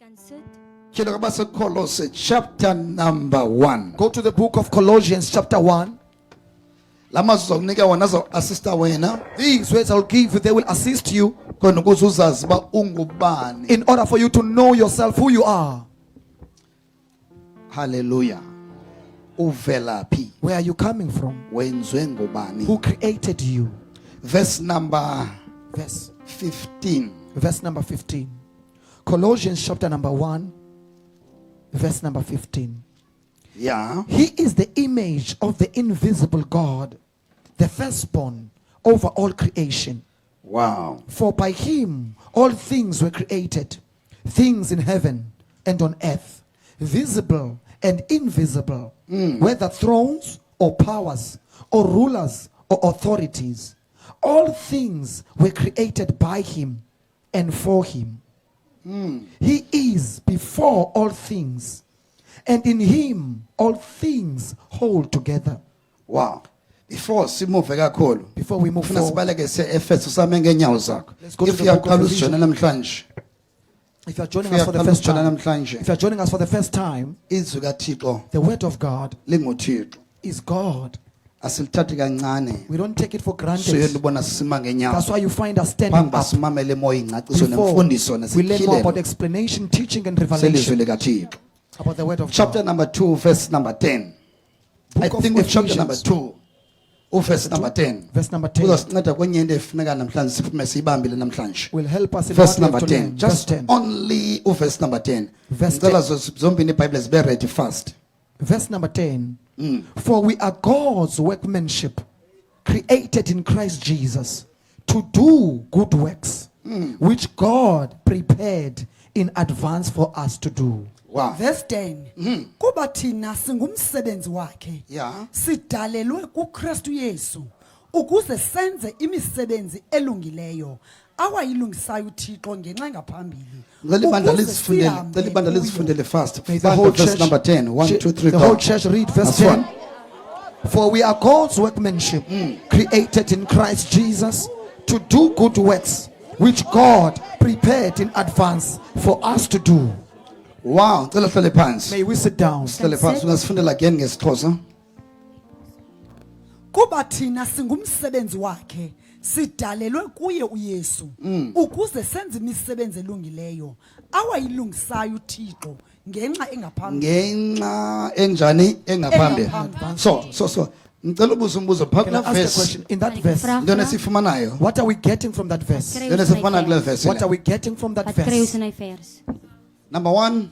can sit. Chapter number 1. Go to the book of Colossians chapter 1. These words I'll give you, they will assist you in order for you to know yourself who you are. Hallelujah. Where are you coming from? Who created you? Verse number 15. Verse number 15. Colossians chapter number 1, verse number 15. Yeah. He is the image of the invisible God, the firstborn over all creation. Wow. For by him all things were created, things in heaven and on earth, visible and invisible, whether thrones or powers or rulers or authorities. All things were created by him and for him. He is before all things, and in him all things hold together. Wow. Before we move forward, let's go to if the book of Ephesians. If you are joining us for the first time, if you are joining us for the first time, the word of God is God. We don't take it for granted. That's why you find us standing up before we learn more about explanation, teaching, and revelation about the word of chapter God. number 2, verse number 10. I think it's chapter number 2, verse number 10. Verse number 10 will help us in verse what we have number to 10. learn. Just Verse 10. only verse number 10. Verse 10. Ready fast. Verse number 10. For we are God's workmanship, created in Christ Jesus to do good works, which God prepared in advance for us to do. Wow. Verse 10. Kuba thina singumsebenzi wakhe. Yeah. Sidalelwe kuKristu Yesu ukuze senze imisebenzi elungileyo awayilungisayo uThixo ngenxa ngaphambili. Fast. May the whole verse church, number 10. 1, 2, 3, the whole church read verse 10. For we are God's workmanship, created in Christ Jesus to do good works, which God prepared in advance for us to do. Wow. May we sit down. Kuba thina singumsebenzi wakhe sidalelwe kuye uYesu ukuze senze imisebenzi elungileyo awayilungisayo uThixo ngenxa engaphambili. So ngicela ubuza umbuzo Can I phakathi ask a verse question? In that verse, ndona sifumanayo what are we getting from that verse? ndona sifumana kule verse What are we getting from that Wat kry ons in verse? hy vers? number 1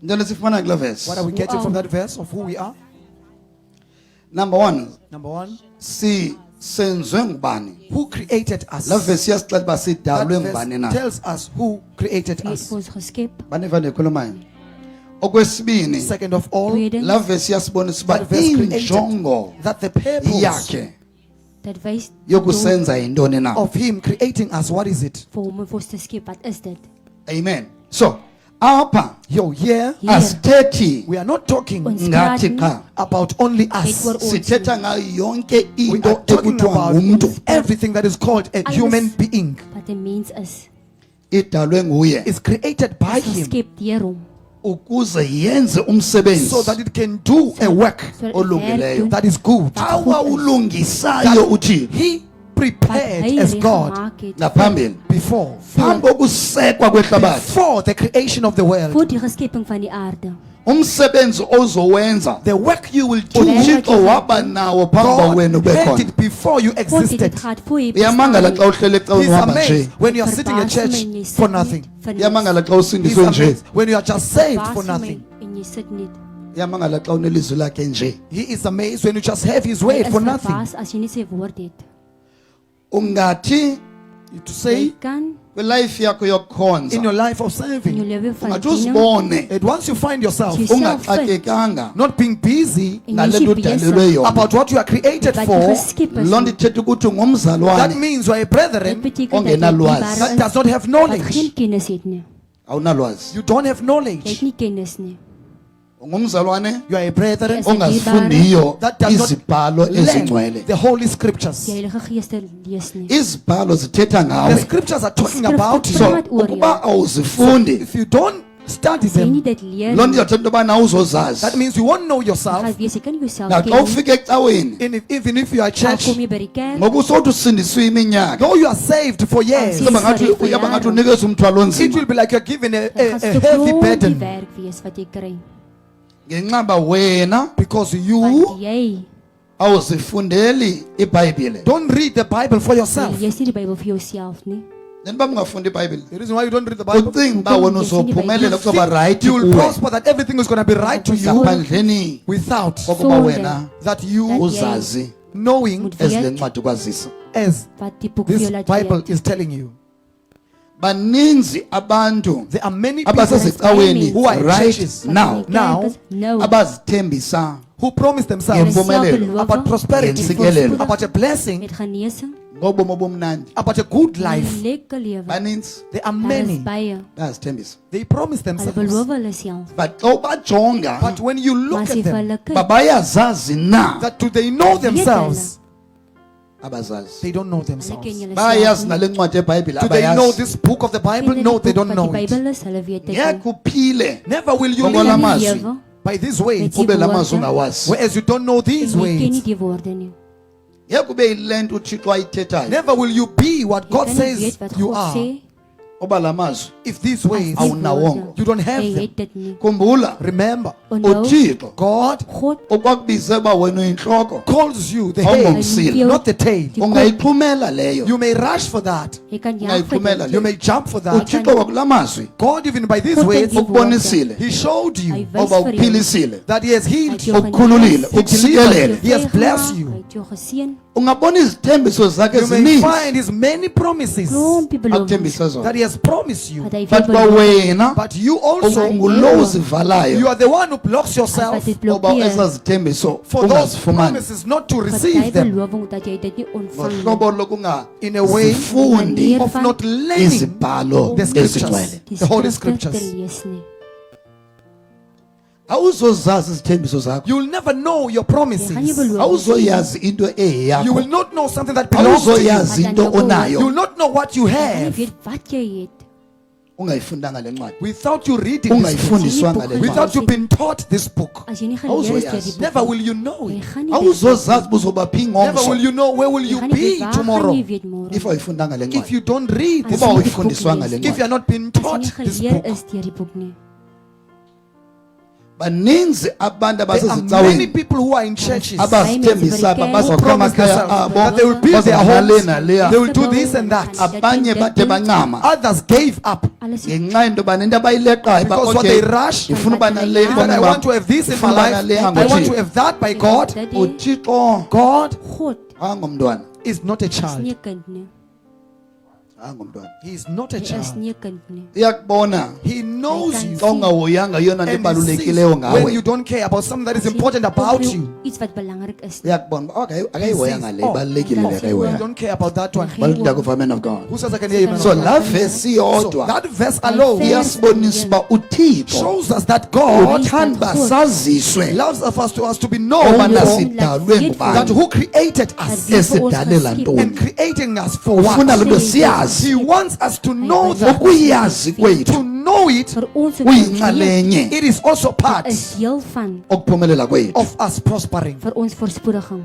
ndona sifumana kule verse What are we getting from that verse of who we are? number 1 Number 1, senzwe ngubani who created us? la verse yasixela uba That sidalwe verse ngubani na tells us who created Hy het us. ons geskep. baniva nekhulumayo okwesibini Second of all, Tweedens, la verse yasibonisa uba that verse injongo created that the purpose yakhe dat wys yokusenza yintoni na of him creating us, what is it? vir hom om ons te skep. Wat is dit? amen so apha Yo, here, asithethi we are not talking Ons ngathi praat qha about only nie net us. oor ons sithetha nie, ngayo yonke We into are talking ekuthiwa about ngumuntu everything that is called a human being wat 'n mens is. idalwe nguye is created by Is him geskep deur hom ukuze yenze umsebenzi so that it can do a work sodat hy Olungileyo. werk doen that is good. awa ulungisayo uthi He wat prepared hy as God gemaak het ngaphambili before phambi kokusekwa kwehlabathi before the creation of the world. voor die geskepping van die aarde. umsebenzi ozowenza The work you will do, uthixo waba nawo phambi wena God had ubekhona it before you God het existed. dit gehad voor jy uyamangala xa uhlele ecaweni He's uhamba nje amazed when you are sitting in church for nothing. uyamangala xa He's usindiswe nje amazed when you are just saved for nothing. En jy sit net. uyamangala xa unelizwi lakhe nje He is amazed when you just have his word for nothing. Verbaas as jy nie sy woord het. ungathi To Jy say kan kwilife yakho in your yokukhonza life of in jou serving, lewe van ungathi diening uzibone and once you find yourself Jezelf ungaxakekanga not being busy en jy ngale is nto nie udalelwe besig yona about what you are created wat jy for, geskep is. loo nto ithetha ukuthi ungumzalwane that means you are a Dit brethren beteken dat jy ongenalwazi. dierbare that is, does not have wat geen knowledge. kennis het nie. awunalwazi You don't have Jy knowledge. het nie kennis nie. ungumzalwane You are a brethren Yes. ongazifundiyo that does not izibhalo ezingcwele. learn the Holy Scriptures. Die Heilige Gees te lees nie. Izibhalo zithetha The ngawe. Scriptures are talking Skrif about vertel you. wat oor Ukuba jou. awuzifundi, If you don't study As jy nie them, dit leer loo nto nie, izawuthetha into yobana awuzozazi. that means you won't know gaan yourself. wees, jy kan jouself Naxa ken. ufika ecaweni, And even if you are Al church, kom jy by die kerk, ngoku usothi usindiswe iminyaka, though you are saved for years, Yes. uyaba ngathi unikezwe umthwalo it will onzima be like you're given a dan gaan heavy stuk die burden werk wees wat jy kry. ngenxaba wena because you Want jy awuzifundeli iBhayibhile. don't read the Bible for yourself. jy sien die Bybel vir jouself nie. Then uba ungafundi iBhayibhile, The reason why you don't read the Bible, ucinga uba wena uzophumelela kuzoba right you will kuwe prosper, that everything is going to be right to you ngaphandleni without kokuba Sonde. wena that you That uzazi knowing Moet ezi le weet ncwadi ukwazisa. as wat die boek vir this jou laat Bible weet. is telling you. Baninzi abantu There are many people abasezicaweni who are in right churches now now No. abazithembisa who promise themselves ngempumelelo, about prosperity, ngentsikelelo, about a blessing, met genesing, ngobomi obumnandi. about a good en life. 'n lekker lewe. Baninzi There are Daar is many. baie. bayazithembisa, They promise Hulle themselves. beloof hulle self. but xa ubajonga But when you Maar look as jy at vir them, hulle kyk, babayazazi na that do they know themselves? abazazi. They don't know hulle ken themselves. julle Bayayazi self. nale ncwadi eBhayibhile, Do they know abayazi. this book of the Bible? Ken No, hulle they boek don't wat know die it. Bybel is, hulle weet dit nie. Ngeke uphile Never will you Ngoba live la Hulle mazwi lewe, by these ways, Met ube la woorde. mazwi ungawazi. whereas you don't know en these jy ken nie ways. die woorde nie. Ngeke ube yile nto uThixo ayithethayo. Never will you be what Jy God kan nie says weet wat you God are sê, Oba la mazwi if these ways as die awunawongo. woorde. you don't have Hy them. het dit nie. Khumbula Remember, Onthou, uThixo God God okwakubize uba wena uyinhloko calls you the Awungomsi- head, Umsile. not the tail. die kop. ungayixhumela leyo. You may rush for that. Jy kan jag Ungayixhumela vir You leyo. may jump for that. uThixo kwakula mazwi God, even by these God ways, can give ukubonisile He showed Hy you wys oba vir jou. uphilisile, that He has healed you. ukukhululile, He ukusikelele. He has blessed you. Hy het jou geseën. Ungabona izithembiso zakhe You may zininzi find His many promises Klompie beloftes akuthembisa that zona, He has promised you. wat hy vir but kwa beloof. wena But you also, ungulo you uzivalayo are the one who blocks As yourself wat dit oba blokkeer. ezazithembiso for those ungazifumani promises not to Wat receive hy them beloving dat jy dit nie ontvang nie. ngohlobo in a way lokungazifundi of not learning izibhalo the scriptures, ezigcwele. Die the Holy skrifte te Scriptures. lees nie. Awuzozazi izithembiso zakho, You will never know your Jy gaan nie promises. beloof. awuzoyazi into You eyeyakho, will not know something that belongs to you. awuzoyazi into You onayo will not know what you Jy gaan nie have weet wat jy het. ungayifundanga le ncwadi, without you reading this book, ungayifundiswanga le ncwadi. without you being taught this book. As jy nie geleer het deur die Awuzoyazi. boek Never nie, will you know jy it. gaan nie weet. Awuzozazi buzobaphi Never ingomso will you know where will Jy you gaan nie be weet waar gaan tomorrow jy weet môre. if awuyifundanga le if ncwadi, you don't read As this uba jy nie book. die boek awuyifundiswanga lees le nie. If you are ncwadi. not being As jy taught nie this geleer book. is deur die boek nie. baninzi abantu There are many abasezicaweni people who are in churches abazithembisa who bazakha promise amakhaya themselves abo, that they will build their bazakha le homes, naleya. they will do this and that. Abanye bade bancama Others gave up Alles ngenxa yento yoba nento abayileqayo uba because what okay, they rush. ndifuna uba nale They That I ebomini want to bam, have this in my ndifuna uba life. nale I want to yangothixo. have that by God. Dit die uthixo God God angumntwana, is not a is nie child. 'n kind nie. angumntwana, He is not a Hy is child. nie 'n kind nie. iyakubona He knows Hy kan you. xa ungahoyanga yona nto And he ibalulekileyo sees when you ngawe, don't care about something that is As jy important about ophou you. Iets wat belangrik is. nie. uyakubona uba okay, He akayihoyanga sees, le oh, ibalulekile le that's You akayihoyanga. don't care about that one. Balulekile kuva man of God. Who says I can hear you? man of So God? laa vesi So yodwa that verse alone iyasibonisa uba uthixo shows us that God uthanda uba saziswe loves us to be oba known nasidalwe that ngubani, who created us esidalela and ntoni. creating us for Ufuna what? le nto siyazi, He wants us to know that. ukuyazi kwethu To know it, Vir ons kuyinxalenye it is also part is deel van okuphumelela kwethu, of us prospering. vir ons voorspoediging.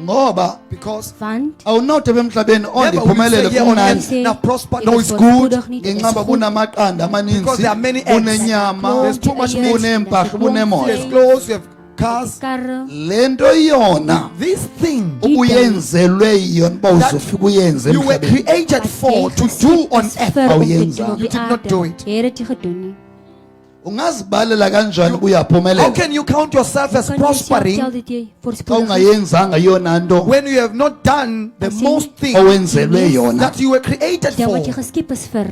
ngoba Because Want awunawuthi apha emhlabeni never will you ondiphumelele say, yeah, on kumnandi earth, now prosper, Ek no, is it's good. voorspoedig nie, dit is ngenxa uba goed. bunamaqanda Because there are amaninzi, many eggs. bunenyama, There's too much Yes, meat. buneempahla, buneemoto. There's clothes, you have cars. Karre, le nto yona This thing ubuyenzelwe yona uba That uzofika uyenze you were emhlabeni. created for to do on earth. Awuyenza. You did not do it. Here het jy gedoen nie. Ungazibalela kanjani uba How uyaphumelela can you count yourself as Kan jy self prospering tel dat jy xa voorspoedig is? ungayenzanga yona nto when you have not done the As in- most thing owenzelwe yona? that you were created Dit wat jy for? geskep is vir.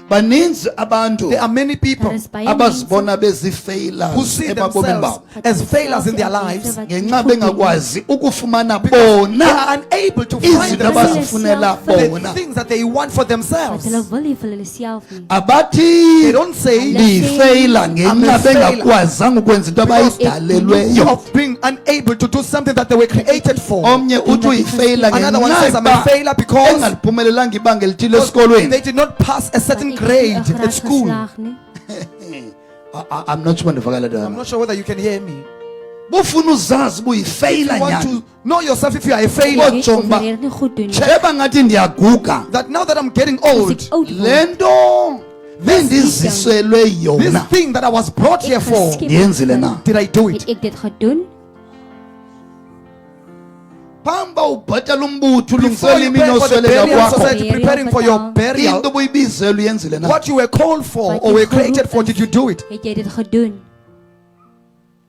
baninzi abantu There are many people Daar is baie mense abazibona who bezifailures see ebabomini themselves babo as failures in their lives. ngenxa bengakwazi ukufumana They bona are unable to find izinto themselves, abazifunela the bona. things that they want for wat themselves. hulle wil hê vir hulle self nie. abathi They don't say ndiyifeyila I'm ngenxa a failure. bengakwazanga ukwenza into abayidalelweyo. of being unable to do something that they were created for. Omnye uthi uyifeyila Another one ngenxa says I'm a yokuba failure because engaliphumelelanga ibanga elithile they esikolweni. did not pass a certain Want ek het nie grade 'n at graad school. geslaag nie. I'm not sure ndivakala I'm dana. not sure whether you can hear me. Bufuna uzazi If buyifeyila you want nyani. to know yourself if you are a failure, Jy Jonga. opereer nie goed doen nie. Eba ngathi ndiyaguga. that now that I'm getting As old, ek oud word, Lento bendiziselwe this yona. thing that I was brought here for, geskep Ndiyenzile na. did I do het it? ek dit gedoen? Pamba ubhatala umbutho Before ulungisela you imini pray for the osweleka burial kwakho. society, preparing for your Into burial, buyibizela uyenzile na. what you were called for Wat or jy were created geroep for, is, did you do it? Het jy dit gedoen?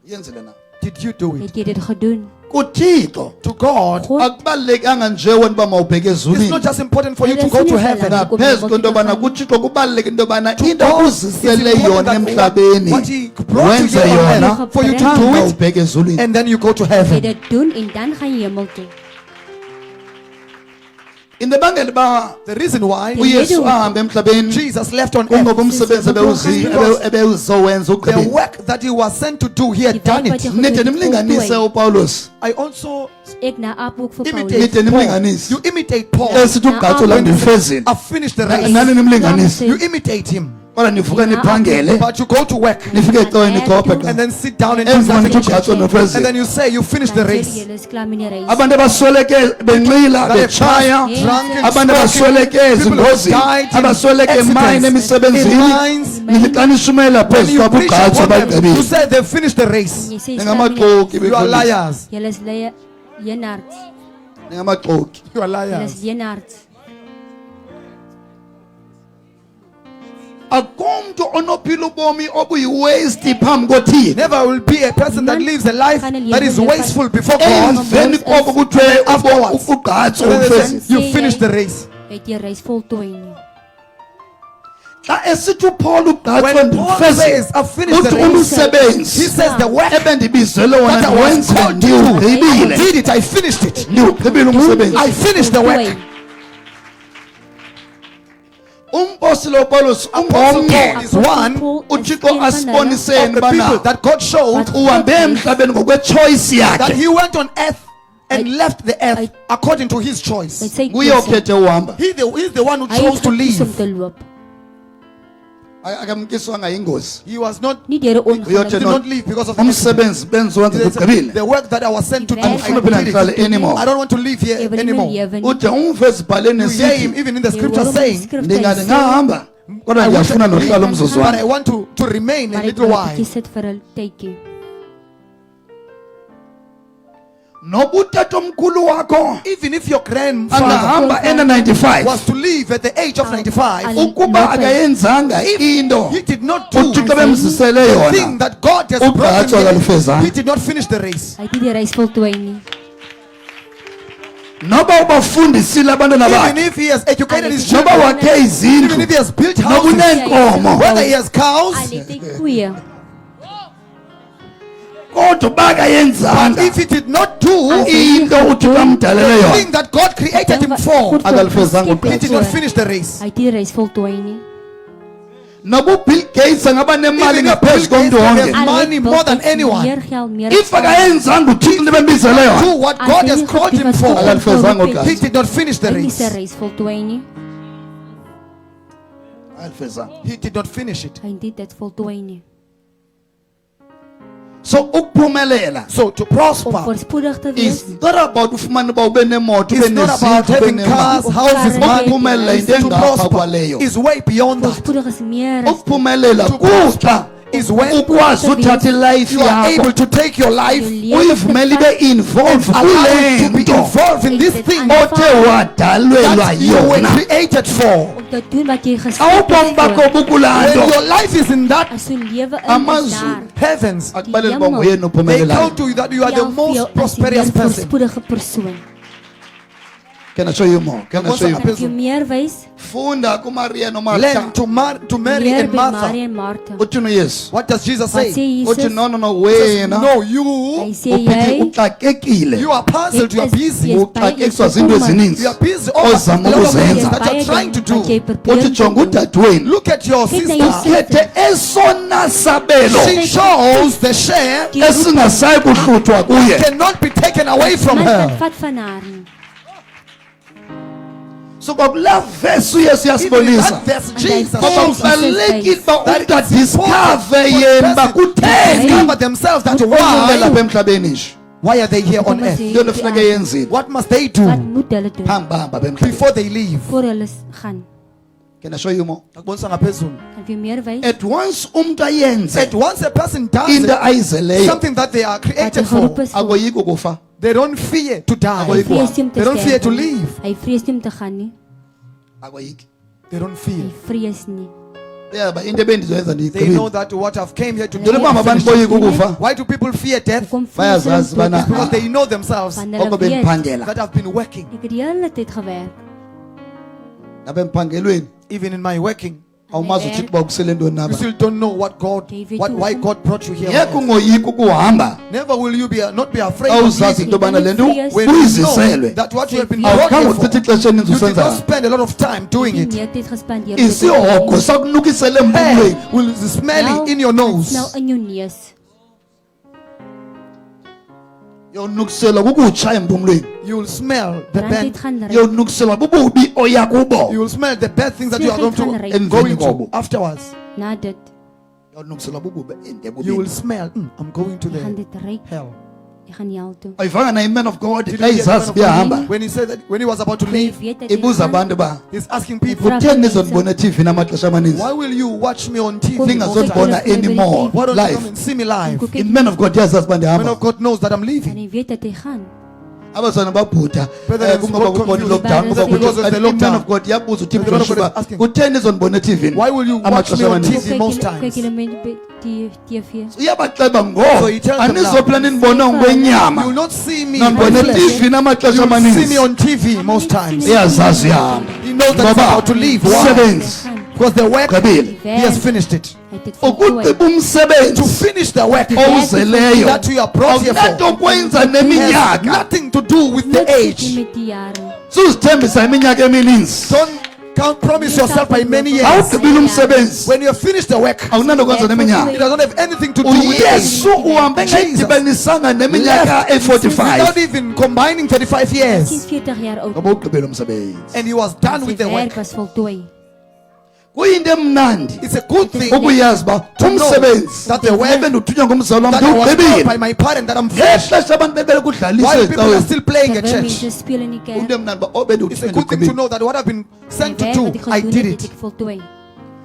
Yenzile na. Did you do it? Het jy dit gedoen? kuThixo To God, God, akubalekanga nje wena uba mawubheke it's ezulwini. not just important for you to Yes, go to yes, heaven. yes. Naphezu kwento yobana kuThixo kubaluleke into yobana To into God, uzisele it's yona important that emhlabeni what He brought you wenze here on yona earth, for you to Anga do it, mawubheke ezulwini. and then you go to jy heaven. dit doen en dan gaan jy hemel toe. Into ebangela uba The reason why uYesu ahambe emhlabeni Jesus left on kungoba earth, umsebenzi ebewuzowenza the ugqibile. work that He was sent to do, He Die had done werk wat jy it. Nide gedoen het, nimlinganise voltooi. uPaulus. I also Ek na ook vir imitate Paulus. Nide Paul. nimlinganise. You imitate Paul. Esithi ugqatso la ndilifezile. I've finished the race. Nani nimlinganise. You imitate him, Kodwa nivuke niphangele but you go to work nifike ecaweni nikhophe. and then sit down and do Emva nothing. nithi ugqatso And nofezile. then you say you finished the Dan sê race. jy, "Julle is klaar met die reis." Abantu abasweleke benxila That have betshaya. passed drunk and Abantu abasweleke smoking, people who ezingozini. died in Abasweleke emayini accidents, in emisebenzini. mines. Nithi nishumayela When phezu you kwabo preach ugqatso upon them, you bagqibile. say they finished the race. Jy sê, "Is klaar met die reis." Ningamaxoki You are befundisi. liars. Julle is leienaards. Ningamaxoki. You are Julle liars. is leienaards. Akumntu onophila ubomi obuyi-waste phambi koThixo. Never will be a person that lives a life that is wasteful before God. Emveni koko kuthiwe Afterwards. ugqatso And then they umfezi. say, you finished the race. Het jy reis voltooi nie. Xa esithi uPaul ugqatso When Paul says, I've finished uthi the race, umsebenzi he says the work ebendibizele wona that I was ndiwenze called to do, I ndiwugqibile. did it, I finished it. Ndiwugqibile umsebenzi. I finished the work. Umpostile uPaulus Apostle ungomnye Paul is one uThixo of asiboniseni the people bana that God showed uhambe emhlabeni ngokwechoice that yakhe. he went on earth and left the earth according to his Hy choice. sê, Kuye ophethe uhamba. He's the one who hy chose het to gekies om leave. te loop. Akamkiswanga yingozi. He was not, Nie deur 'n he ongeluk. did not leave because of the accident. Umsebenzi benziwenza He said, ugqibile. the work that I was sent to do, I Andifuni phela did ndihlale it. anymore. I don't want to live here Jy wil nie meer anymore. lewe nie. Ude umvezi bhaleni You hear him esithi even in the Jy scripture hoor hom in die saying, skrif ndingathi sê, ngahamba kodwa I wish ndiyafuna I could nohlala leave, but umzuzwana. I want to remain a maar ek little wil while. bietjie sit vir 'n tydjie. Noba utata omkhulu wakho Even if your grandfather angahamba ena-95 was to leave at the age of 95, ukuba akayenzanga into he did not do uthixo bemzisele the thing yona, that God has ugqatso brought him akalufezanga. here. He did not finish the race. Hy het nie die reis voltooi nie. noba ubafundisile abantwana Even bakhe, if he has educated his noba children, wakhe even izindlu, if he has built noba houses, uneenkomo, whether he has Al cows, het hy koeie. kodwa uba but akayenzanga if he did not do into uthixo amdalele the yona, thing that God created him for, Goed akalufezanga geskep he het did voor. not finish the race. Hy het die reis voltooi nie. noba uBill Gates angaba nemali Even if ngaphezu Bill Gates komntu can wonke, have Al het money Bill more than Gates anyone, meer geld, meer if akayenzanga uthixo into bembizele do yona, what As God hy has nie called him gekies for, het om Akalufezanga te ugqatso. he did not finish the Hy het nie sy race. reis voltooi nie. akalufezanga. He did not finish it. Hy het nie dit voltooi nie. So ukuphumelela So to Om prosper voorspoedig te wees, is not about ufumane uba ube nemoto ube is not about nezindlu ube having cars, nemali. houses, money. Ukuphumelela into To engapha prosper kwaleyo. is way beyond that. voorspoedig is meer as Ukuphumelela To kuxa Is when ukwazi uthatha ilife you are able yakho to take your life jou uyivumele ibe involved allow kule it to be nto involved in this thing othe wadalelwa that you were yona. created for. om te doen wat jy geskep Awubomi het bakho voor. bukulaa When nto, your life is in that As jou lewe in is Amazulu. daar. heavens, akubaleli uba nguyena they ophumelelayo. count to you that you are the Jou vir jou most as die prosperous meer person. voorspoedige persoon. Can I show you more? Can I show you Kan Kan ek jou more? meer wys? funda kuMaria learn noMartha. to Mary Leer and by Martha. Maria en Martha. Uthini uYesu? What does Jesus Wat sê say? Uthi Jesus? no He says, wena no, Hy you, sê uphethe jy uxakekile. you are puzzled, you are busy. Yes, Uxakekiswa zinto Yes, ezininzi. You are busy over a Ozama lot of things ukuzenza. that you are trying to do. Uthi jonga udadewenu. Look at your Kyk na sister. jou suster. Ukhethe esona sabelo She chose the share esingasayi kuhluthwa kuye. cannot be taken away from Man kan her. vat van haar nie. So kwakulaa verse uYesu Even uyasibonisa. that verse, And Jesus I Ngoba Jesus kubalulekile uba that umntu it's important adiskhave for yena the uba person to kutheni discover themselves that uye why lapha emhlabeni nje. are they here on Hoekom is earth? hy Into op die efuneka aarde? yenzile What must they Wat do moet hulle doen phambi bahamba apha emhlabeni. before they leave? voor hulle gaan? Can I show you more? Akubonisa ngaphezulu. Kan jy meer wys? At once umntu ayenze At once a person does into it, ayizeleyo something that they are Wat hy created for, geroep is vir. akoyiki ukufa. they don't fear to Hy die. vrees nie om te They don't fear sterf to nie. leave. Hy vrees nie om te gaan nie. Akoyiki. They don't Hy fear. vrees nie. Uyaba into ebendizoyenza They ndiyigqibile. know that what I've came here to do. Njengoba abantu boyika ukufa Why do people fear death? Hoekom Bayazazi vrees hulle om bana- dood te Because gaan? they know themselves Want hulle oko weet, bendiphangela that I've been working. ek het die hele tyd gewerk. apha emphangelweni Even in my working, awumazi uthixo uba kusele ntoni you naba. still don't know what God, why God brought you here. on Ngeke earth. ungoyiki ukuhamba Never will you not be afraid of awuzazi leaving. into yobana le nto When you uyiziselwe. know that what you have been Awukhange brought here uchithe for, ixesha eninzi you did usenza not spend a lot of time doing Ek het it. nie meer tyd gespandeer om dit te isihogo doen. sakunukisele Hey, empumlweni. will be smelling Nou, in your het nose. smel in jou neus. Yawunukiselwa kukutsha empumlweni. You will smell the Brand bad. dit gaan ry. Yawunukiselwa bububi oya kubo. You will smell the bad things that you are going Slegheid gaan to ry. Emveni going kobo. to afterwards. Na dit, Yawunukiselwa bububi ende You will bubi. smell. I'm going to jy gaan the dit ry. hell. Jy gaan hel toe. Ayivanga naye man of God Did you hear the ayizazi man of biyahamba. God? When he said that, when he was about to Jy leave, weet dat jy Ibuza gaan. abantu ba he's asking people, Vraag kutheni mense, nizondibona TV namaxesha amaninzi. why will you watch me on TV? Kom, Ningazondibona kyk, anymore Why don't you come live. and see me live? Kom kyk, Man of God yazazi uba Man ndihamba. of God knows that I'm en leaving. jy weet dat hy gaan. Abazwana babhuda Brother, kungoba got kukhona confused. i-lockdown Because of the man lockdown. of God yabuza uThixo The man of God Joshua is asking, kutheni nizondibona eTV why will you watch me amaxesha on amaninzi. TV most Kyk times? julle mense by die TV. Uyabaxeba So he tells them anizopla nindibona You will ngokwenyama not see me nandibona on flesh. eTV namaxesha You will see amaninzi. me on TV most times. Uyazazi uyahamba He knows that he's ngoba about to leave. Why? umsebenzi Because the work, gqibile he has finished it. Hy het dit voltooi. ukugqiba To umsebenzi finish the work owuzeleyo that you are brought here awunanto for kwenza has neminyaka nothing to do with the Niks het nie age. met die jare. suzithembisa iminyaka emininzi Can't promise yourself by many years. awugqibile umsebenzi When you have finished the work, awunanto kwenza neminyaka it does not have anything to do with age. uyesu uhambe ngedibanisanga neminyaka Left e-45 without even combining 35 Sinds years. 40 jaar oud. ngoba ugqibele umsebenzi And he was done Sy with the werk work. was voltooi. kuyinto emnandi It's a good thing ukuyazi uba to know umsebenzi that the work ebenduthunywa ngumzali wam that I was taught by ndiwugqibile my parent that I'm finished. ngexesha abantu bebele kudlalisa While people are ecaweni still playing at Terwyl church, mense speel in die kerk. into emnandi uba it's a obenduthunywa good thing to ndiwugqibile know that what I've been My sent to werk do, wat ek I gedoen did het, het it. ek voltooi.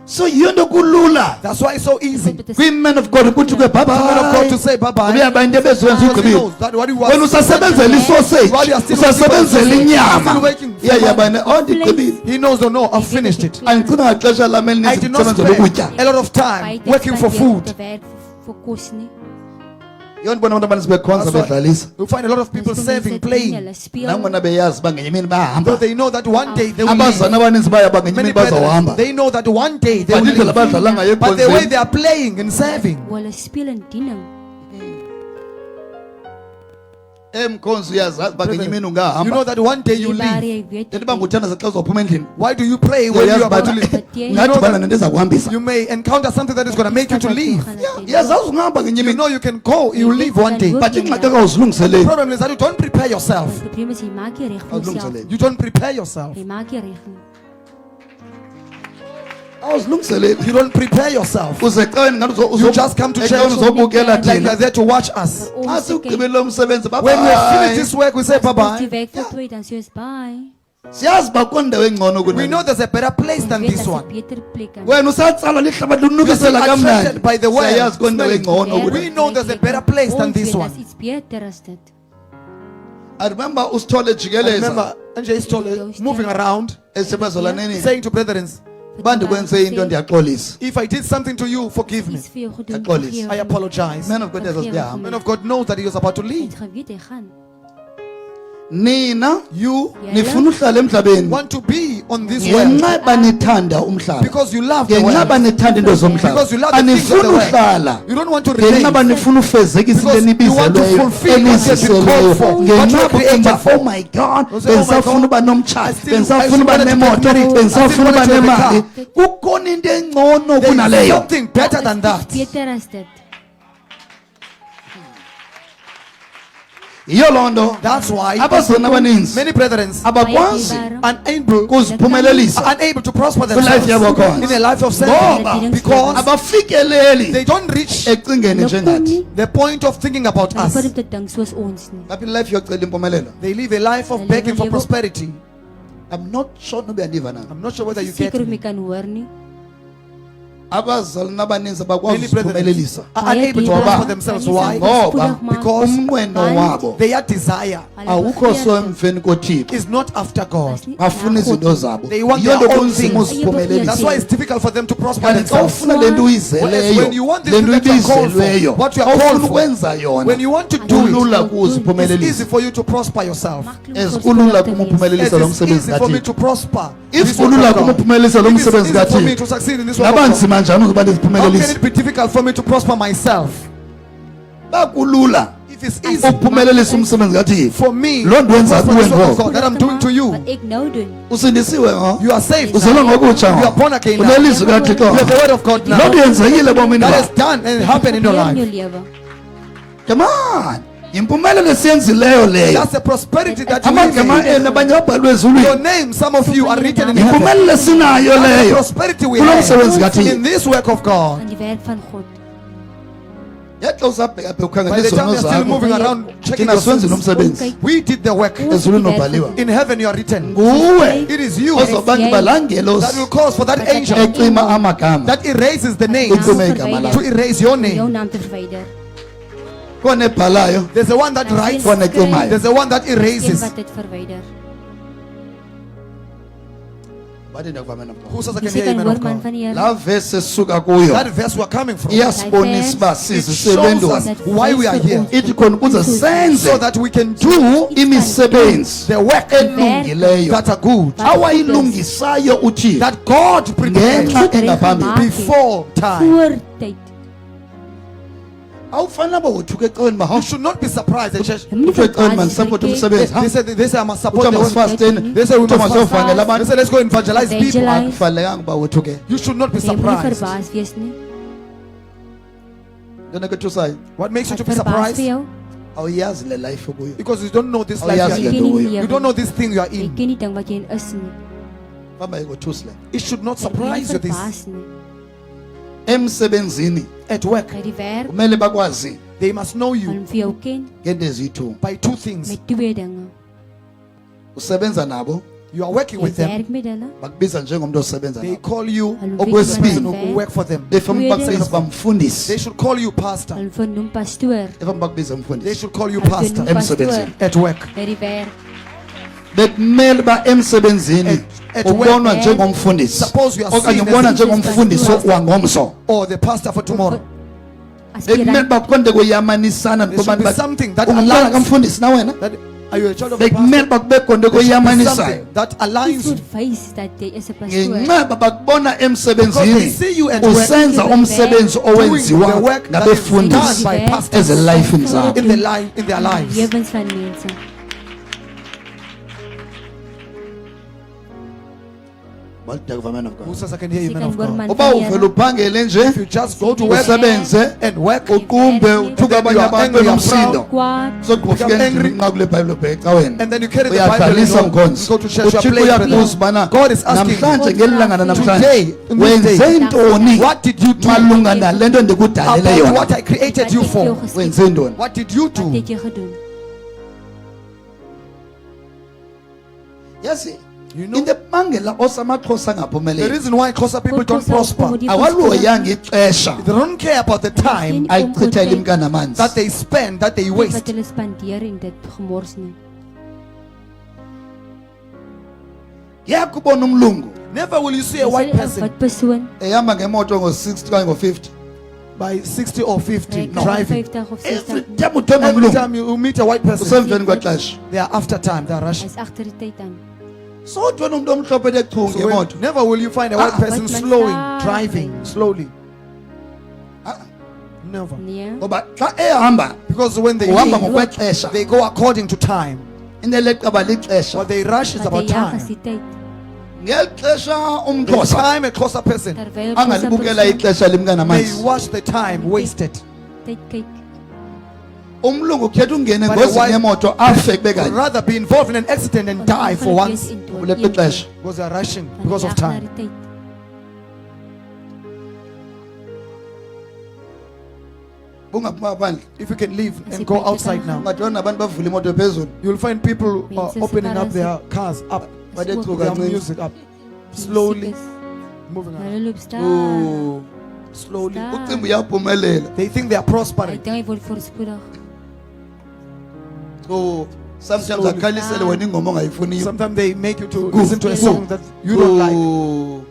so yiyo nto kulula That's why it's so easy. kwi-man of God kuthi kwe Man of God to bhabhayi say bye bye. uyaba into ebeziwenza Because he ugqibile knows that what he was wena usasebenzela isoseji While you are still usasebenzela working, inyama still working. iyayabane ondigqibile he knows, oh no, I've finished it. andichitha ngaxesha lam I elininzi did not kusebenzela spend ukutya a lot of time working for food. Te werk vir kos nie. yiyo ndibona abantu abaninzi bekhonza That's why bedlalisa you find a lot of people Mense serving, dien, playing. hulle speel. nangona beyazi uba ngenye imini bahamba Because they know that one day they will abazana leave. abaninzi baya uba ngenye Many imini bazawuhamba brethren, they know that one day they will but indlela leave. abadlala ngayo But the way ekonzeni they are playing and serving, Hoe hulle speel en diening. emkhonzi uyazazi uba ngenye imini you know ungahamba that one day you Daar leave. jy weet. ndiba nguthandaza xa uzophuma endlini Why do you pray when you are about to leave? ungadibana nento eza kuhambisa You may encounter something that is going to make you to leave. yazazi ungahamba ngenye You imini know you can go, you will leave one day. but ingxaki The akawuzilungiseleli problem is that you don't prepare yourself. Die probleem is jy maak jy reg vir jouself. awuzilungiseleli You don't prepare yourself. Jy maak jy reg nie. awuzilungiseleli You don't prepare yourself. uze ecaweni ngathi You just come to church uzobukela like you thina are there to watch us. Vir ons asi te kyk. ugqibele lo msebenzi When we have finished bye this work, we say bye As die bye. werk voltooi dan sê ons bye. siyazi uba kondawo engcono We know kunale there's a better place than Ons weet this dat one. is 'n beter plek aan. wena usatsalwa lihlabathi You are lunukisela attracted by kamnandi the word. siyayazi kondawo Smelling. engcono We kunale know there's a better place than Ons this weet one. dat is iets beter as dit. I remember usithole I jikeleza remember NJIM told moving around, esebazolaneni saying to brethren, bandikwenze into ndiyaxolisa if I did something to you, forgive me. Iets vir jou gedoen. Axolisi. vergewe I my. apologize. man of God yazazi Vergewe kuyahamba Man my. of God knows that he was about to Hy leave. het geweet hy gaan. nina You nifuna uhlala emhlabeni want to be on this world ngenxa banithanda umhlaba because you love the ngenxa world. banithanda into zomhlaba Because you love the things of anifuni the world. uhlala You don't want to remain. ngenxa banifuna ufezekisa Because into you want to enibizelweyo fulfill what you have been called for, what you ngenxa are created bucimba for. oh my god You say, oh my bensafuna God, uba nomtshato I still bensafuna uba wanted to get nemoto married. I bensafuna still uba wanted to have a nemali kukhona into engcono There is kunaleyo something better than that. Beter as dit. yiyo loo nto That's why abazona abaninzi many brethren abakwazi unable kuziphumelelisa unable to prosper life yabo themselves khona. in a life of Ngoba sin because abafikeleli they don't reach ecingeni njengathi the point of thinking about Hulle us. vat dit dink soos ons nie. lapha life yocela impumelelo They live a life of begging for prosperity. I'm not sure nobe uyandiva na I'm not sure whether you get Seker of my me. kan hoor nie. abazali abaninzi abakwazi Many brethren ukuziphumelelisa are unable to Baie prosper diere themselves. kan nie Why? self Ngoba spoedig maak. Because umnqweno wabo their desire Hulle awukho begeerte so emveni kothixo is not after God. is nie bafuna na God izinto nie. zabo They want yiyo their nto own kunzima things. uziphumelelisa That's why it's difficult for them to prosper kanti xa themselves. ufuna le nto Whereas uyizeleyo when you want this le thing nto that you are called ibizelweyo for, what you are ofuna called for, ukwenza yona when you want to do it, kulula it's kuziphumelelisa easy for you to prosper yourself. Maklik as om kulula spoedig te wees. It kumuphumelelisa lo is msebenzi easy for me kathixo to prosper. if This work kulula of God. kumuphumelelisa lo It is msebenzi easy for me to kathixo succeed in this work ngaba of God. nzima njani ukuba How can ndiziphumelelise it be difficult for me to prosper myself? bakulula If it's easy ukuphumelelisa umsebenzi kathixo for me Loo to nto wenza prosper kuwe this work of ngoku. God that I'm doing to you, Wat ek nou doen. usindisiwe ngo you are saved. uzelwe ngokutsha You are ngo born again now. unelizwi kathixo You have the word of God loo nto now. yenzekile bomini That bakho is done and it happened in your Gebeur in life. jou lewe. come on yimpumelelo esiyenzileyo leyo That's the prosperity that you amagama live in. enu abanye abhalwe Your ezulwini name, some of you are written in heaven. yimpumelelo esinayo That's the leyo prosperity we kulo have msebenzi kathixo in this work of God. Aan die werk van God. yaxa uzabheka phe ukhangela By the time izono you're still zakho moving around checking thina your siwenzi lo sins, msebenzi we did the work. ezulwini ubhaliwa In heaven you are written. nguwe It is you ozobanga ibalangelos that will cause for that angel ecima amagama that erases the names Icime igama Verwyder. lakho. to erase your Om jou name. naam te verwyder. khona ebhalayo There's the one that writes, khona ecimayo there's the one that Een erases. wat dit verwyder. bathi ndakuvamela mkhulu. Who says I Jy can hear kan you, man hoor of man God? van die Here. laa vesi esuka kuyo That verse we're coming from. iyasibonisa uba It sizisebenzi shows us wani why we are here. ithi khona ukuze senze So that we can do do imisebenzi the work elungileyo that are good. awayilungisayo uthixo That God prepared ngenxa engaphambili before time. Voor tyd. awufani nabo wothuka ecaweni You baha should not be surprised. They just- Jy moet nie kuthiwa ecaweni verbaas mandisapothe wees nie. umsebenzi ha They said I must support kuthiwa the work. masifasteni They said we kuthiwa must masiyovangela They abantu said let's go evangelize people. Evangelize. akufanelekanga uba wothuke You should not be Jy moet nie surprised. verbaas wees nie. ntona kethusayo What makes you to Wat be verbaas vir surprised? jou? awuyazi le life okuyo Because you don't know this Oh, life yes, you are Jy yeah. in. ken nie You die You don't know lewe. this thing you are Jy in. ken nie ding wat jy in is nie. famba yekothusi le It should not Jy moet nie surprise you this. verbaas nie. emsebenzini At work, By die werk, kumele bakwazi they must know hulle you moet vir jou ken ngento eziyi-2 by two things. met twee dinge. usebenza nabo You are working Jy with them. werk met hulle, bakubiza njengomntu osebenza They nabo call you hulle Okwesibili. person weet who jy work for them. befam Tweede. bakubiza uba mfundisi They should call you pastor. hulle vernoem pastoor. efam bakubiza They mfundisi should call you Hulle pastor vernoem pastoor Emsebenzini. at work. by die werk. bekumele uba emsebenzini At ubonwa work. njengomfundisi Suppose you are okanye seen ubona as njengomfundisi wangomso or the pastor for tomorrow. bekumele Aspirant, uba kukonde kuyamanisana There should be nokubantu something that ungumntwana aligns. kamfundisi na wena That, are you a child of a bekumele pastor? uba kube konde There should be kuyamanisayo something that aligns you. iets wys dat jy is 'n pastoor. ngenxa uba bakubona Because they emsebenzini see you at work usenza umsebenzi doing the owenziwa work that is done ngabefundisi by pastors ezilifini zabo in their lives. Lewens van mense. Who says I can hear you, Jy man kan of hoor God? man uba van uvele Here. uphangele nje If you just go to work usebenze and work, uqumbe uthuka then abanye you are abantu angry, you are enomsindo Kwaad, sokufika Become angry. endlini nxa kule bhayibhile ubheke ecaweni and then you carry the Bible and uyadlalisa you mkhonzi go to church, you are uthixo playing with uyabuza them. ubana God is asking, namhlanje ngelilanga namhlanje today, in this wenze day, ntoni what did you do malunga nale nto ndikudalele about yona what I created you wat het jou for? geskied? wenze ntoni What did you Wat do? het jy gedoen? yazi You know, into ebangela osamaxhosa the angaphumeleli reason why Xhosa people don't Xhosa prosper, ukhona awaloyanga ixesha they don't care about the time ayichitha elimka namanzi that they spend, that they wat waste. hulle spandeer en dit gemors nie. ngeke ubone umlungu Never will you see a Is white er 'n person wit persoon ehamba ngemoto ngo-60 okanye ngo-50 by 60 or 50 Hy kan driving. 50 of Every 60. time uthoma Every umlungu time you meet a white person, usemveni kwexesha. they are after time, they are rushing. Hy's agter die tyd aan. So uthi wena umuntu omhlophe echunga So ngemoto. never will you find a white person White man slowing, start. driving slowly. Ah, Never. Nee. ngoba xa ehamba Because when they uhamba leave, ngokwexesha. they go according to time. Indeleqaba lixesha. What they rush is Wat about hy jag is time. die tyd. Ngexesha The umXhosa time a closer person Terwyl angalibukela ixesha limkana may manzi. watch the time wasted. tyd kyk. Umlungu ukhetha ungena But engozini the yemoto afe kube Would kanye. rather be involved in an accident and die for once Kuleqa ixesha. because they are rushing Want because hy of jag na time. die tyd. Bungaphuma phandle. If you can leave and go outside now, Ungathola nabantu bavula imoto phezulu. you'll find people Mense opening up separate. their cars up, Badechuka their kancinci. music up, slowly Siek is. moving Hulle on. loop stadig. Oh, Slowly. Stadig. ucimba uyaphumelela. They think they are Hy prospering. dink hy word voorspoedig. Oh, sometimes Slowly. akhalisele wena ingoma ongayifuniyo. Sometimes they make you to Go. listen to a song that you don't like. Oh,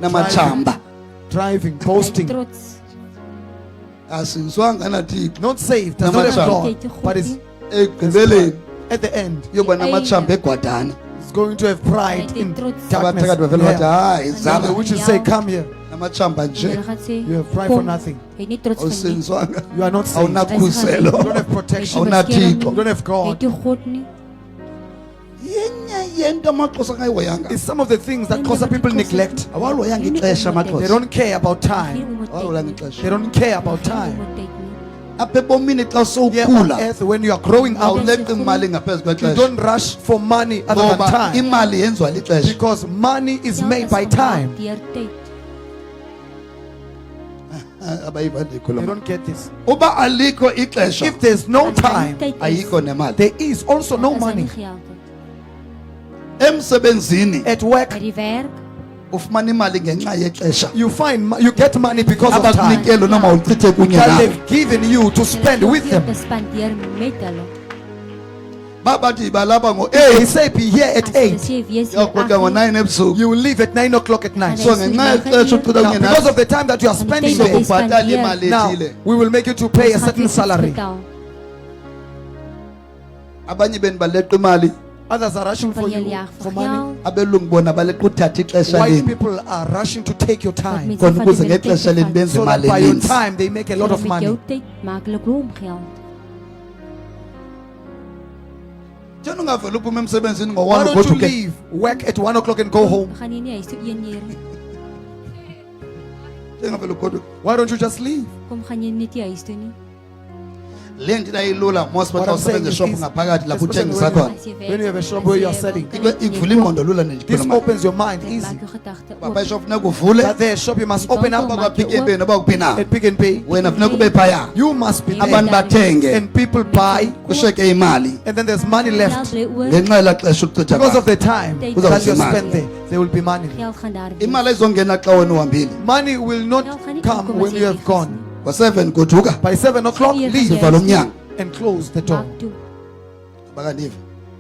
namachamba. Driving, Hy boasting, trots. Asizwanga nathi not saved, does not have Namachamba. God, but is ekugqibeleni at the end yoba namachamba egwadana. is going to have pride Hy in het trots. darkness. Abathakathi bavele bathi Yeah. hayi And the zama witches say, "Come here." namachamba En nje hulle gaan sê, You have pride for "Kom." nothing. Hy het nie trots van nie. awusinzwanga You are not saved. awunakhuselo You don't have Hy protection. het nie Awunathixo. beskerming You nie. don't have Hy God. het nie God nie. yenye yento amaxhosa angayihoyanga It's some of the things that cause people neglect. awalihoyanga ixesha They amaxhosa don't care about Geen time. oom wat awalihoyanga tyd nie. They ixesha don't care about Geen oom time. wat tyd nie. apha ebomini xa Here on sowukhula earth, when you are growing up, awuleqi imali ngaphezu you kwexesha don't rush for money other than ngoba time. imali yenziwa lixesha Because money is Geld made is by gemaak time. deur tyd. abayiva They ndikhuluma don't get this. uba alikho ixesha If there's no Wanneer time, nie tyd is, ayikho nemali there is also no dan is daar money. nie geld nie. emsebenzini At work, By die werk, ufumana imali ngenxa yexesha you you get money because of time abakunikele noma uchithe kunye that nabo they've given you to spend hulle with gee om them. te spandeer met hulle. babathi balapha They ngo-8 say be here As at hulle 8. sê, wees hier yagoqa 8 uur, ngo-9 ebusuku You will leave at 9 o'clock at night. so ngenxa yexesha uchitha Now, kunye because nathi of the time that you are spending Tyd wat there, jy sobhatala spandeer, imali now ethile we will make you to pay a ons gaan certain vir iets salary. betaal. abanye beni baleqa imali Others are rushing Van for julle you jag for vir money. geld. abelungu bona baleqa uthatha ixesha White lini people are rushing to take your Dat time mense khona vat ukuze die tyd ngexesha te lini vat. benze so that imali by your eninzi time they make a lot Sodat of met jou money. tyd maak hulle klomp geld. njena ungavele uphume emsebenzini Why ngo-1 don't you ugoduke leave work at 1 o'clock and go home? Gaan jy nie huis toe 1 uur nie. njengavele ugoduke Why don't you just leave? Kom gaan jy net nie huis toe nie. le nto inayilula mosba What xa I'm saying usebenza is eshophu easy. ngaphakathi lapho Especially uthengisa when you- khona As jy When you have a werk, shop as where jy you are wil selling. kan jy ikuvula ingqondo lula This nendikhuluma opens your mind Dit easy. maak jou gedagte papa oop. ishop funeka uvule That there shop you must open up oba Pick n Pay noba kuphi na at Pick and Pay. wena funeka ube phaya You must be there. abantu bathenge And people buy, kushiyeke imali and then there's money Geld left. bly oor. ngenxa yela xesha ukuchitha Because of kwakho. the time Tyd that you Kuzawuba spend there, there will be money. Geld gaan daar wees. imali ayizongena xa wena uhambile Money will not Geld gaan nie come inkom when as jy you have weg is gone. nie. ngo-7 goduka By 7 o'clock, Vier leave gaan jy sivala huis toe. umnyango and close the door. Maak toe. bakandiva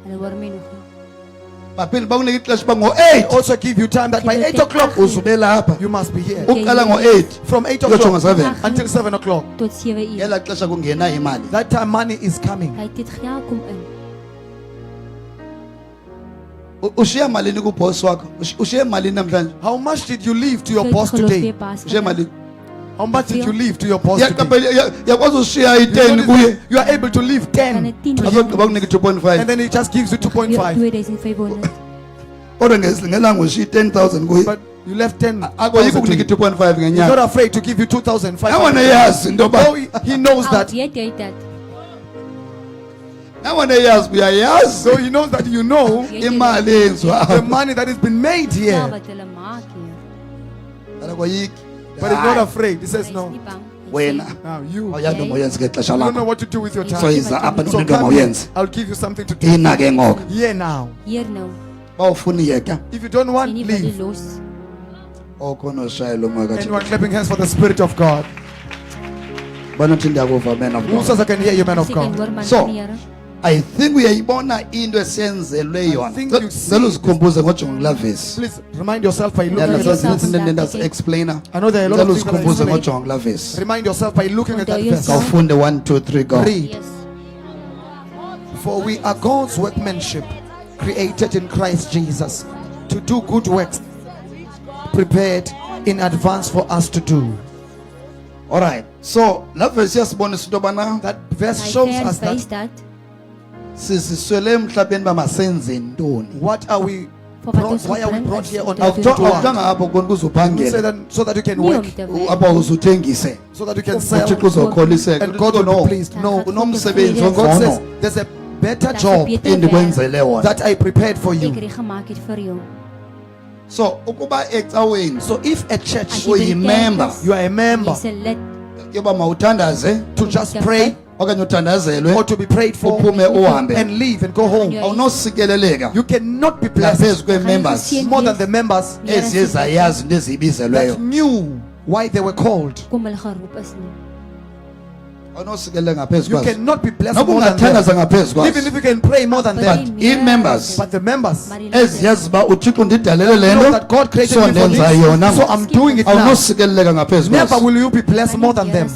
Hulle hoor my nog nie. baphinde bakunika ixesha uba They ngo-8 also give you time that by 8 o'clock, uzube lapha you must be here. uqala ngo-8 From 8 uyotsho o'clock ngo-7 until 7 o'clock. Tot 7 uur. ngela xesha kungena imali That time money is coming. Hy het dit geld kom in. ushiya malini kubhosi wakho ushiye malini namhlanje How much did you leave to your Jy het boss geloof today? weer baas ushiye vandag. malini How much did you leave to your boss today? yakwazi ushiya You i-10 notice kuye that you are able to leave 10 to you, azogqiba kunika i-2.5 and then he just gives you Weer 2.5. 2500. kodwa ngelanga ushiya i-10,000 kuye But you left 10. akoyiki ukunika i-2.5 He's not ngenyanga afraid to give you 2,500. nawana yazi into yoba No, he knows Al that. weet jy dit. nawana yazi uyayazi So he knows that you know Weet jy imali dit? eyenziwa the apha money that has been made Ja, here. wat hulle maak hier. akoyiki But he's not afraid. He says Hy is no. nie bang. Hy wena sê, Now you awuyazi nto mawuyenzi ngexesha don't know lakho what to do with your so time. yiza apha So nto come here. mawuyenzi I'll give you something to do. ina ke ngoku Here now. Hier nou. bawufuna iyeka If you don't want, Jy nie wil leave. die los. okhona oshayela umoya Anyone kaJesu clapping hands for the Spirit of God. banothi ndiyakuva man of Who God says I can hear you, man of As jy kan God? hoor man So, van die Here. I think uyayibona into esiyenzelwe yona. think you see Ngicela uzikhumbuze ngoJohn Glavis. Please remind yourself by looking Yana at yourself. this. zazinto explainer. I know there are a lot Ngicela of things that I uzikhumbuze explain. ngoJohn Glavis. Remind yourself by looking at that verse. yourself. Kawufunde 1 2 3 go. Read. Yes. For we are God's workmanship, created in Christ Jesus, to do good works, prepared in advance for us to do. All right. So, la verse yasibonisa into bana That verse My shows friend us says that that sisiswele emhlabeni bamasenze ntoni. what are we For brought, what why are we is brought here on different earth to do? Awuthanga apho khona We say kuzophangela. that so that you can nie work, om te werk. Apha uzuthengise. so that you can sell, uThixo uzokholiseka. and God will No. be pleased. No, Unomsebenzi so God says ongcono there's a better Daar's 'n job beter werk endikwenzele wona. that I prepared for ek you. gemaak het vir jou. So, ukuba ecaweni So if a church, As jy by die uyimember, kerk is, you are a member, jy's 'n lid, yoba mawuthandaze to just pray okanye uthandazelwe or to be prayed for uphume uhambe. and leave and go home, Awunosikeleleka you cannot be blessed naphezu kwee-members more than the members eziye zayazi into eziyibizelweyo. that knew why they were called. kom hulle geroep is nie. Awunosikeleleka ngaphezu You kwazo. cannot be blessed Noba more than ungathandaza them, ngaphezu even kwazo. if you can pray more than But them. ii-members But the members Maar die eziyazi uba uthixo ndidalele le know nto that God created so me for ndenza this, yona. so I'm doing it now. Awunosikeleleka ngaphezu Never kwazo. will you be blessed more than them.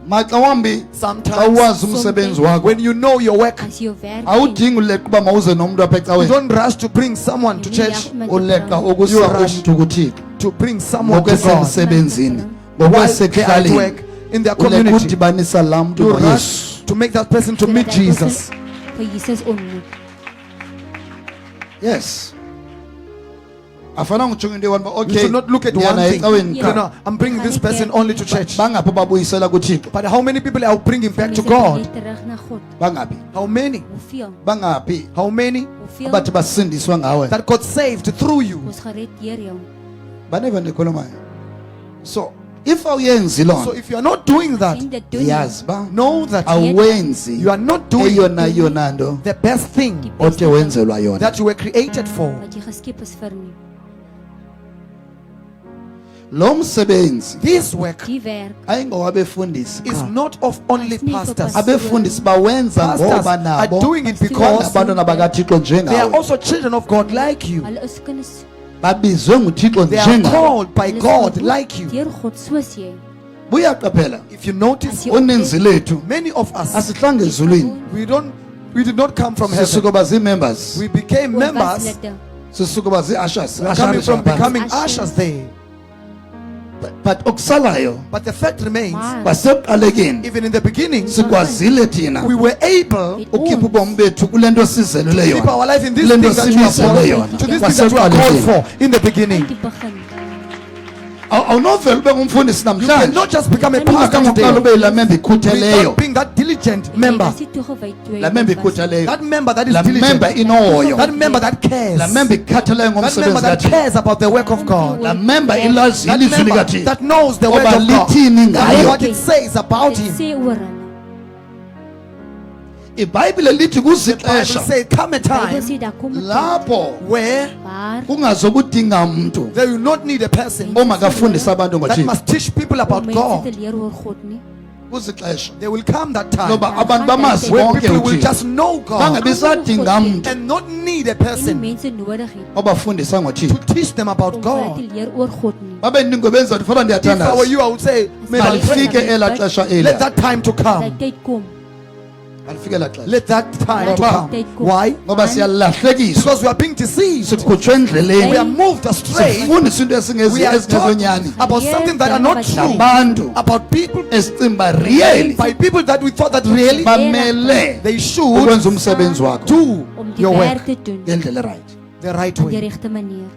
Maxa wambi xa Sometimes uwazi umsebenzi wakho when you know your work, As jou werk awudingi uleqa uba mawuze nomntu apha you ecaweni. don't rush to bring someone to church, Uleqa You ukusa rush. umntu kuthixo to bring someone to God ngokwesemsebenzini while they are at ngokwasekuhlaleni. work in their Uleqa community. udibanisa laa mntu You noyesu. rush to make that person to meet Jesus. vir Jesus ontmoet. Yes. Afananga ujonge into eyi-one uba You okay should not look at one ndiyana thing. ecaweni Yeah. No, I'm bringing this person only to church. bangaphi babuyisela kuthixo. But how many people are bringing back to Mense God? bring terug na God. Bangaphi How many? Hoeveel? bangaphi How many Hoeveel abathi basindiswa ngawe. that got saved through you? ons gered deur jou. Baneva ndikhulumayo. So if awuyenzi loo So nto if you are not doing that, En dit doen nie. yazi uba know that awenzi you are not doing eyona nto the best thing othe wenzelwa yona. that you were created for. Wat jy geskep is vir nie. Lo msebenzi This work Die werk ayingowabefundisi is qha. not of only It's not pastors. for Abefundisi bawenza Pastors ngoba are nabo doing it because abantwana bakathixo they are njengawe. also children of God like you. hulle is kinders. Babizwe nguthixo They are njengawe. called by Hulle is God geroep like you. Deur God soos jy. Buyaqaphela If you notice, As you uninzi lethu many of us, asihlange ezulwini. we did not come from heaven. Sisuke ba zii-members. We became Ons was members. lede. Sisuke ba zii-ushers. We are coming from Ushers becoming Ushers. ushers there. but okusalayo But the fact remains, Maar kwasekuqalekeni even in the beginning, sikwazile thina we were able to ukhipha ubomi bethu kule nto sizelele keep yona. our life in this Kule thing nto that you are sibizelwe called, yona. to this thing that you are called for in the beginning. die begin. Awunovela ube ngumfundisi You namhlanje cannot just become a pastor ungakangoqala today ube yila member ikhutheleyo. without being that diligent member. Jy was nie toegewy toe jy La member was nie. ikhutheleyo. That member that is La member diligent. inohoyo. That member that cares. La member ikhatheleyo That member ngomsebenzi that kaThixo. cares about the work of God. La member ilazi That ilizwi member likaThixo. that knows the word Oba of God. lithini That knows ngayo. what it says about Dit him. sê oor hulle. iBhayibhile lithi The Bible kuzixesha says, come a Bybel time sê daar kom 'n tyd lapho where waar kungazokudinga mntu they will not need a person omakafundise abantu that ngoThixo. must teach people about om mense God. te leer oor God nie. Kuzixesha There will come that time loba abantu bamazi where bonke people will uThixo. just know God Bangabi sadinga mntu and not need a En die person mense nodig het obafundisa to ngoThixo. teach them about om hulle God. te leer oor God nie. Babe ndingobenza ukuthi fana If I were ndiyathandaza. you, I would say, may I pray. Alifike ela xesha Let eliya. that time to Dat come. tyd kom. Alifike ela xesha. Let that time to Ngoba- come. Why? Ngoba siyalahlekiswa. Because we are being deceived. Sikhutshwe endleleni. We are moved astray. Sifundisa into We are taught ezingezonyani. about something that are not true. Nabantu About people, esicimba really by people that we thought that really bamele they should ukwenza umsebenzi wakho do Om die your werk work te doen ngendlela right. the right op die way. regte manier.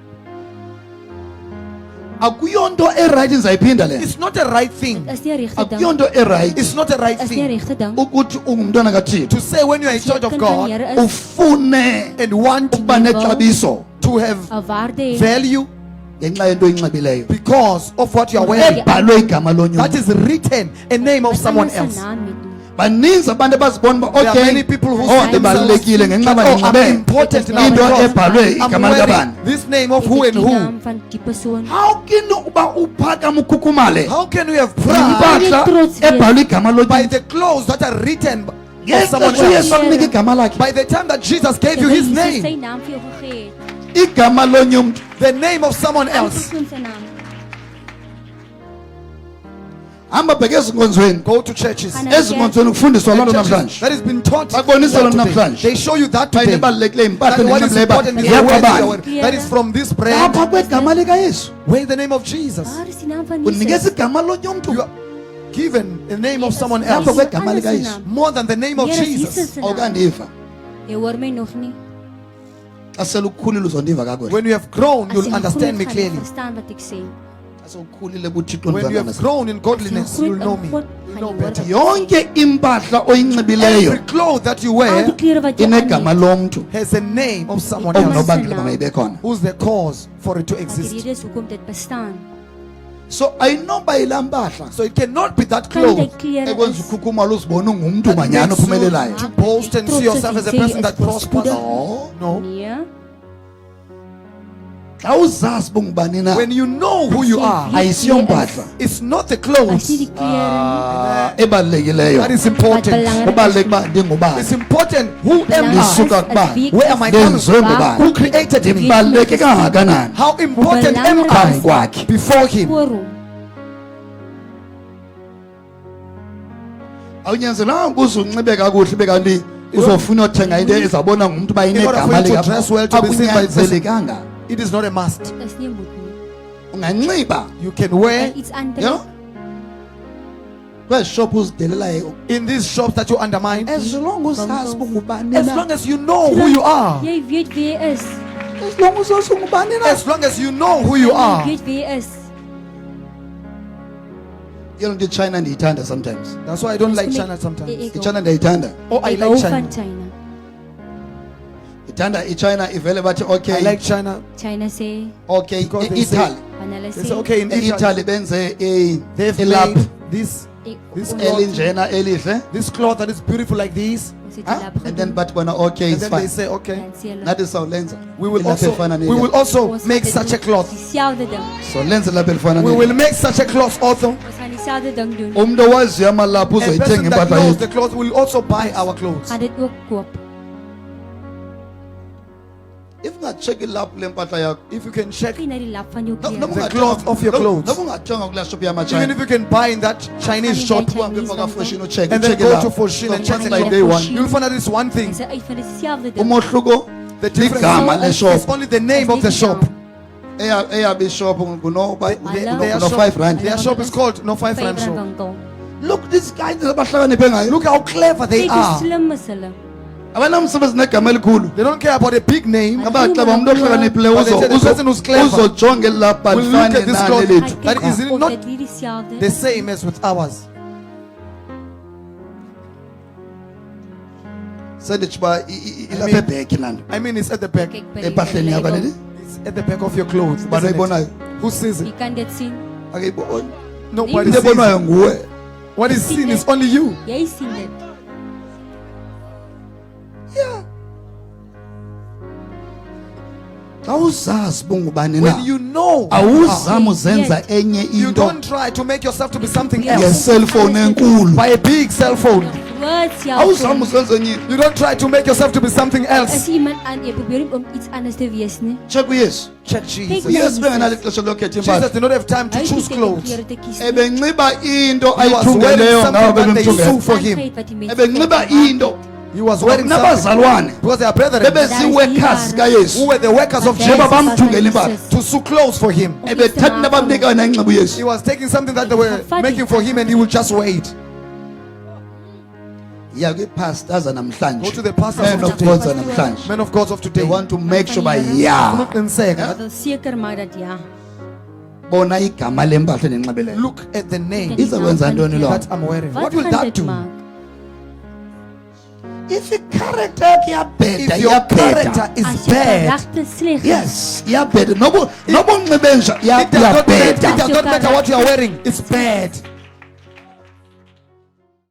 Akuyonto eright ndizayiphinda le. It's not a right thing. Is nie 'n regte ding. Akuyonto eright It's not a right Is nie 'n thing regte ding. ukuthi ungumntwana kaThixo to say when you are a As jy child of kind van God die Here is, ufune and want ukuba nexabiso to have 'n waarde hê value ngenxa yento oyinxibileyo because of what you are wearing. ebhalwe igama That lonyulo. is written a name of wat someone anders else. se naam het nie. Baninzi abantu abazibona uba There are okay many people who oh see themselves ndibalulekile ngenxa that, yoba oh, I'm ndinxibe important now into because ebhalwe I'm igama wearing likabani. this name of Dit who is and die who. naam van die persoon. How can uba uphakama ukhukhumale How can we have Pride. pride impahla trots wees. ebhalwe igama by lonyulo? the clothes that are written of someone ngexesha else. uyesu akunika igama lakhe By the time that Jesus gave you Terwyl his Jesus sy name, naam vir jou gegee het. igama lonye umntu the name of someone else, Aangekoem sy naam. hamba bheke ezinkonzweni go to churches. Gaan na ezinkonzweni kufundiswa loo nto Churches namhlanje that has been taught Bakubonisa that lona today. namhlanje. They show you that Bayi today. nebalulekileyo impahla That what is nenxibeleba important is the word, yeyakabani that is from this brand. apha kwegama likayesu Where the name of Jesus. Waar is die naam van unikeza Jesus? igama lonye umntu You are given the name of someone apha else kwegama Anders likayesu naam. more than the name of Here is Jesus. Jesus se naam. awukandiva Jy hoor my nog nie. xa selukhulile uzondiva kakuhle When you have grown, As you'll jy understand me groot, gaan jy clearly. verstaan wat ek sê. xa sewukhulile kuthixo When you have ndizanana grown in godliness, As jy you'll groot know in me. God, You'll gaan know jy hoor better. wat ek sê. yonke impahla oyinxibileyo Every cloth that you Al die wear klere wat jy inegama aan het, lomntu has a name of someone Iemand else. se onobangela naam. mayibe khona Who's the cause for it to dat die exist? rede is hoekom dit bestaan. so ayinoba yilaa mpahla So it cannot be that Kan jy cloth klere ekwenza is ukhukhumala uzibone ungumntu that manyana makes you ophumelelayo to boast and see yourself as a person that prospers. no No. Nee. xa uzazi bongubani na When you know who you are, ayisiyo mpahla it's not the As nie clothes die klere ebalulekileyo that is nie. Wat important. belangrik kubaluleka uba ndingubani It's important who am Belangrijk I? Lisuka is, kubani? as wie ek Where is, am I Denzelwe coming from? ngubani? Who created me? ndibaluleke kangakanani How important am Belangrijk I phambi kwakhe before him? voor hom. awunyanzelanga ukuze unxibe kakuhle ube kanti uzofuna uyothenga into ezabona ngumntu uba In order for inegama you to dress well, to be seen by the person. akunyanzelekanga It is not a must. Dis nie moet nie. unganxiba You can wear Iets aantrek. you know kwezi shop uzidelelayo in these shops that you undermine, as long usazi bongubani as na long as you know who you are, Jy weet wie jy is. as long usazi ungubani na as long as you know who you Jy are. weet wie jy is. yelo nto ichina ndiyithanda sometimes That's why I don't like Dis China ek- sometimes. ek- ichina ndiyayithanda Oh, I Ek like hou China. van China. ithanda ichina ivele bathi okay I like China China sê, okay Because they say- italy van hulle It's sê, okay in Italy. eitaly benze They've ilaphu made this ek- elinjena elihle this cloth that is beautiful like this, ons het huh? die lap and then gedoen. but when okay and it's then they fine say, okay, Dan sê hulle, nathi sawulenza we will ilaphu also elifana we will neli also ons make gaan such a dit cloth. dieselfde ding. so lenze lapha elifana We neli will make such a cloth also. Ons gaan dieselfde ding doen. umntu owaziyo amalaphu A person uzoyithenga that impahla knows yethu the cloth will also buy our clothes. Gaan dit ook koop. if ungatsheki ilaphu lempahla yakho If you can check, Kyk na die lap van jou No- klere. noba The ungajonga- cloth of your no- clothes. noba ungajonga kulaa shop even yamachina if you can buy in that Chinese Gaan shop jy uhambe Chinese mpaka winkel? foshini utsheke and then utsheke go ilaphu. to Foshin and check Just the like cloth, day one you'll find out it's one thing. Dis uitvind dis dieselfde ding. umohluko The difference ligama is leshop only the name of the shop. eyabo ishop Hello? Their no shop, 5 rand their shop is called No 5 Rand Vyf rand Shop. winkel. look this guy abahlakaniphe ngayo Look how clever they Kyk hoe are. slim is hulle. abanamsebenzi negama elikhulu They don't care about a big name. abaxaba umuntu ohlakaniphileyo But they say the person who's clever uzojonga elapha will look lifane at this nani cloth. lethu That is Of not dit nie dieselfde. the same as with ours. senditsho uba ilapha ebheki laa nto I mean, it's at the back. Kyk by die empahleni yakho label. neli It's at the back of your clothes. ubani isn't it? oyibonayo Who sees Jy it? kan dit sien. akayiboni Nobody into sees ebonwayo it. nguwe What is seen is only you. Jy sien dit. xa uzazi bongubani na When you know, awuzami uzenza Yes. enye you into don't try to make yourself to be something Yes. else ngeselfowuni enkulu by a big cell phone. Words jou. awuzami uzenza enye into You don't try to make yourself to be something As else. iemand aan jy probeer nie om iets anders te wees nie. check uyesu Check Jesus. uyesu bengenalo ixesha lokhetha Jesus impahla did not have time to Hy choose het nie clothes. klere te kies nie. ebenxiba into He was ayithungeleyo wearing ngawo something that they bebemthungele sew for him. Aangeet wat die mense ebenxiba gemaak into het. He was wearing something nabazalwane because they are brethren bebeziworkers who kayesu were the workers of But Njengoba Jesus there is bamthungela a impahla. basis. to sew clothes for him. ebethatha into abamnika yona inxibo He uyesu was taking something that they were making for him and he would just wait. ya kwipastors Go namhlanje to the pastors men of of today, God namhlanje men of God of they today. want to make sure ba Van ya Look and say, Ek wil seker maak dat ja. bona igama lempahla nenxibeleyo look at the name izakwenza ntoni lo that I'm wearing. What will gaan that dit do? maak? if character yakho iyabheda If your character iyabheda is As jou bad, karakter sleg is, yes iyabheda noba unxibe nja it does not iyabheda matter what you are wearing. It's bad.